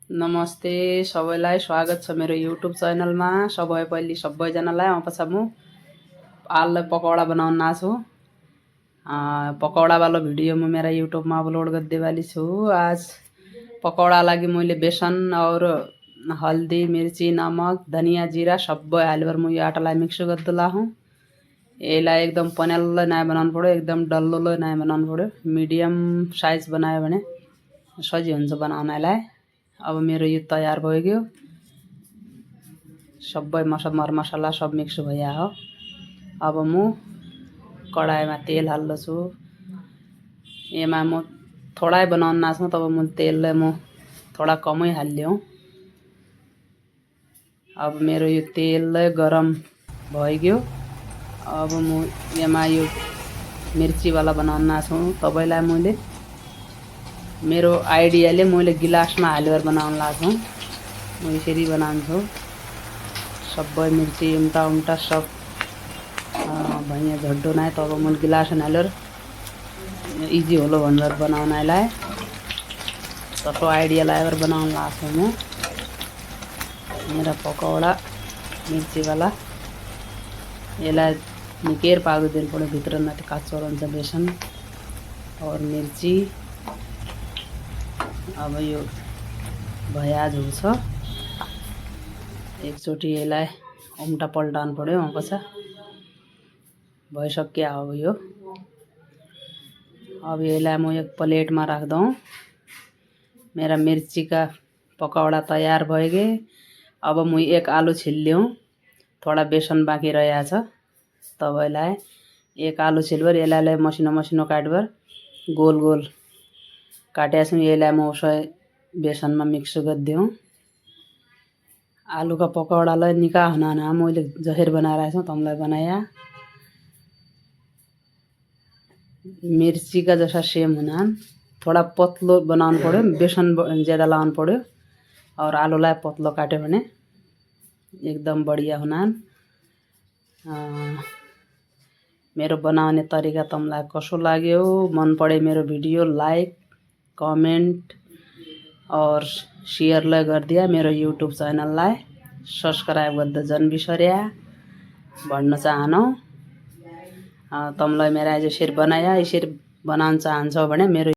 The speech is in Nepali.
नमस्ते सबैलाई स्वागत छ मेरो युट्युब च्यानलमा। सबैजनालाई सबैजनालाई म आलु पकौडा बनाउन आछु। पकौडा वाला भिडियो म मेरा यूट्यूब में अपलोड कर वाली छु। आज पकौडा लागि मैले बेसन और हल्दी मिर्ची नमक धनिया जीरा सबै हालेर म यो आटालाई मिक्स गर्दला हूँ। यसलाई एकदम पन्याल्लो नाइ बनाउनु पर्यो, एकदम डल्लो नाइ बनाउनु पर्यो। मिडियम साइज बनायो भने सजिलो हुन्छ बनाउनलाई। अब मेरो यो तयार भइगयो। सबै मरमसला सब मिक्स भइया हो। अब म कडाईमा तेल हाल्दछु। यसमा म थोड़ा बनाउन नाच्नु, तब म तेललाई म थोड़ा कमै हाल्यो। अब मेरो यो तेल गरम भइगयो। अब म यसमा यो मिर्ची वाला बनाउन नाच्नु। तपाईलाई मैले मेरो आइडियाले मैले गिलासमा हालेर बनाउन लाग्छु। म यसरी बनाउँछु। सबै मिर्ची उम्टा सब भैया झड्डो नाइ, तब म गिलास हालेर इजी होलो भनेर बनाउनलाई तसो आइडिया लगाएर बनाउन लाग्छु म। मेरा पकौडा मिर्ची वाला यसलाई निकेर पाक्न दिनु पर्यो भित्र, न त काच्चो रहन्छ बेसन और मिर्ची। अब यो भया झुल्छ। एकचोटि यसलाई उम्टा पल्टाउनु पर्यो। पछि भइसक्यो अब यो। अब यसलाई म एक प्लेटमा राख्दौ। मेरा मिर्ची का पकौडा तयार भइगए। अब म एक आलु छिल्ल्यौ। थोड़ा बेसन बाँकी रहेको छ। तपाईलाई एक आलु छिलबर यसलाई मसिनो मसिनो काटबर गोल गोल काट्या छु। यसलाई म उसै बेसनमा मिक्स गरिदिउँ। आलू का पकौडालाई निका हुना मैले जसरी बनाएर छु तमलाई बनाया। मिर्ची का जैसा सेम हुनान। थोड़ा पतलो बनाउनु पर्यो, बेसन ज्यादा लाउनु पर्यो और आलुलाई पतलो काट्यो भने एकदम बढिया हुनान। मेरो बनाउने तरिका तमलाई कसो लाग्यो? मन परे मेरो भिडियो लाइक कमेन्ट और शेयर लै गरिदिया। मेरो युट्युब च्यानललाई सब्सक्राइब गर्दा जन बिसर्या भन्न चाहनु। तमलाई मेरा यसरी बनाया, यसरी बनाउन चाहन्छौ भने मेरो